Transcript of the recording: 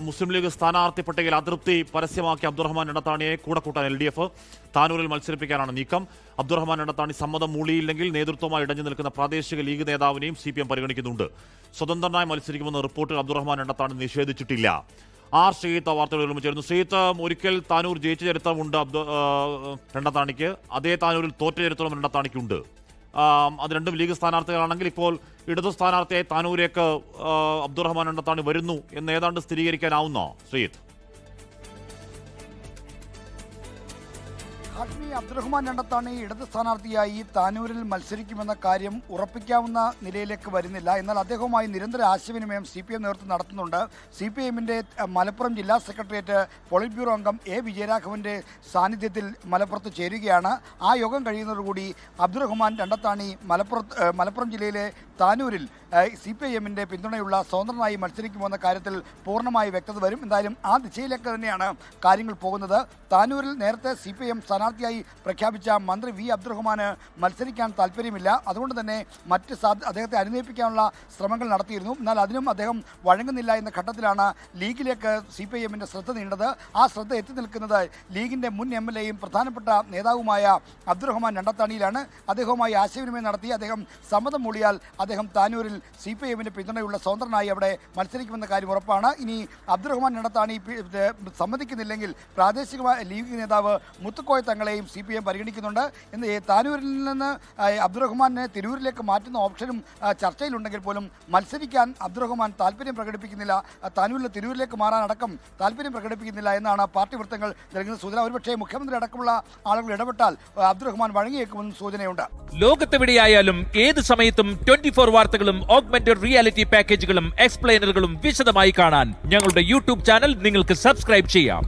മുസ്ലിം league സ്ഥാനാർത്ഥി പട്ടികയിൽ അതൃപ്തി പരസ്യമാക്കിയ അബ്ദുറഹ്മാൻ എടത്താണിയെ കൂടെ കൂട്ടാൻ LDF താനൂരിൽ മത്സരിപ്പിക്കാനാണ് നീക്കം. അബ്ദുറഹ്മാൻ എടത്താണി സമ്മതം മൂളിയില്ലെങ്കിൽ നേതൃത്വമായി ഇടഞ്ഞു നിൽക്കുന്ന പ്രാദേശിക ലീഗ് നേതാവിനെയും CPM പരിഗണിക്കുന്നുണ്ട്. സ്വതന്ത്രനായി മത്സരിക്കുമെന്ന റിപ്പോർട്ടിൽ അബ്ദുറഹ്മാൻ എടത്താണി നിഷേധിച്ചിട്ടില്ല. ആർ ശ്രീത്ത് വാർത്തകളിൽ ചേരുന്നു. ശ്രീത്ത്, ഒരിക്കൽ താനൂർ ജയിച്ച ചരിത്രമുണ്ട് എടത്താണിക്ക്, അതേ താനൂരിൽ തോറ്റ ചരിത്രം എടത്താണിക്കുണ്ട്. അത് രണ്ടും ലീഗ് സ്ഥാനാർത്ഥികളാണെങ്കിൽ ഇപ്പോൾ ഇടതു സ്ഥാനാർത്ഥിയായി താനൂരേക്ക് അബ്ദുറഹ്മാൻ എടത്താണി വരുന്നു എന്ന് ഏതാണ്ട് സ്ഥിരീകരിക്കാനാവുന്നോ ശ്രീത്ത്? അബ്ദുറഹ്മാൻ എടത്താണി ഇടത് സ്ഥാനാർത്ഥിയായി താനൂരിൽ മത്സരിക്കുമെന്ന കാര്യം ഉറപ്പിക്കാവുന്ന നിലയിലേക്ക് വരുന്നില്ല. എന്നാൽ അദ്ദേഹവുമായി നിരന്തര ആശയവിനിമയം CPM നേതൃത്വം നടത്തുന്നുണ്ട്. CPMന്റെ മലപ്പുറം ജില്ലാ സെക്രട്ടേറിയറ്റ് പോളിറ്റ് ബ്യൂറോ അംഗം A വിജയരാഘവന്റെ സാന്നിധ്യത്തിൽ മലപ്പുറത്ത് ചേരുകയാണ്. ആ യോഗം കഴിയുന്നതോടുകൂടി അബ്ദുറഹ്മാൻ എടത്താണി മലപ്പുറം ജില്ലയിലെ താനൂരിൽ CPMന്റെ പിന്തുണയുള്ള സ്വതന്ത്രനായി മത്സരിക്കുമെന്ന കാര്യത്തിൽ പൂർണ്ണമായി വ്യക്തത വരും. എന്തായാലും ആ ദിശയിലേക്ക് തന്നെയാണ് കാര്യങ്ങൾ പോകുന്നത്. താനൂരിൽ നേരത്തെ CPM സ്ഥാനാർത്ഥിയായി പ്രഖ്യാപിച്ച മന്ത്രി V അബ്ദുറഹ്മാന് മത്സരിക്കാൻ താല്പര്യമില്ല. അതുകൊണ്ട് തന്നെ അദ്ദേഹത്തെ അനുനയിപ്പിക്കാനുള്ള ശ്രമങ്ങൾ നടത്തിയിരുന്നു. എന്നാൽ അതിനും അദ്ദേഹം വഴങ്ങുന്നില്ല എന്ന ഘട്ടത്തിലാണ് ലീഗിലേക്ക് CPMന്റെ ശ്രദ്ധ നീണ്ടത്. ആ ശ്രദ്ധ എത്തി നിൽക്കുന്നത് ലീഗിന്റെ മുൻ MLAയും പ്രധാനപ്പെട്ട നേതാവുമായ അബ്ദുറഹ്മാൻ എടത്താണിയിലാണ്. അദ്ദേഹവുമായി ആശയവിനിമയം നടത്തി അദ്ദേഹം സമ്മതം മൂളിയാൽ അദ്ദേഹം താനൂരിൽ CPMന്റെ പിന്തുണയുള്ള സ്വതന്ത്രനായി അവിടെ മത്സരിക്കുമെന്ന കാര്യം ഉറപ്പാണ്. ഇനി അബ്ദുറഹ്മാൻ എടത്താണി സമ്മതിക്കുന്നില്ലെങ്കിൽ പ്രാദേശിക ലീഗ് നേതാവ് മുത്തുക്കോയ തങ്ങളെയും CPM പരിഗണിക്കുന്നുണ്ട്. എന്ന് താനൂരിൽ നിന്ന് അബ്ദുറഹ്മാനെ തിരൂരിലേക്ക് മാറ്റുന്ന ഓപ്ഷനും ചർച്ചയിലുണ്ടെങ്കിൽ പോലും മത്സരിക്കാൻ അബ്ദുറഹ്മാൻ താല്പര്യം പ്രകടിപ്പിക്കുന്നില്ല. താനൂരിൽ തിരൂരിലേക്ക് മാറാനടക്കം താല്പര്യം പ്രകടിപ്പിക്കുന്നില്ല എന്നാണ് പാർട്ടി വൃത്തങ്ങൾ നൽകുന്ന സൂചന. ഒരുപക്ഷേ മുഖ്യമന്ത്രി അടക്കമുള്ള ആളുകൾ ഇടപെട്ടാൽ അബ്ദുറഹ്മാൻ വഴങ്ങിയേക്കുമെന്നും സൂചനയുണ്ട്. ലോകത്തെവിടെയായാലും ഏത് സമയത്തും 24 വാർത്തകളും ഓഗ്മെന്റഡ് റിയാലിറ്റി പാക്കേജുകളും എക്സ്പ്ലെയിനറുകളും വിശദമായി കാണാൻ ഞങ്ങളുടെ YouTube ചാനൽ നിങ്ങൾക്ക് സബ്സ്ക്രൈബ് ചെയ്യാം.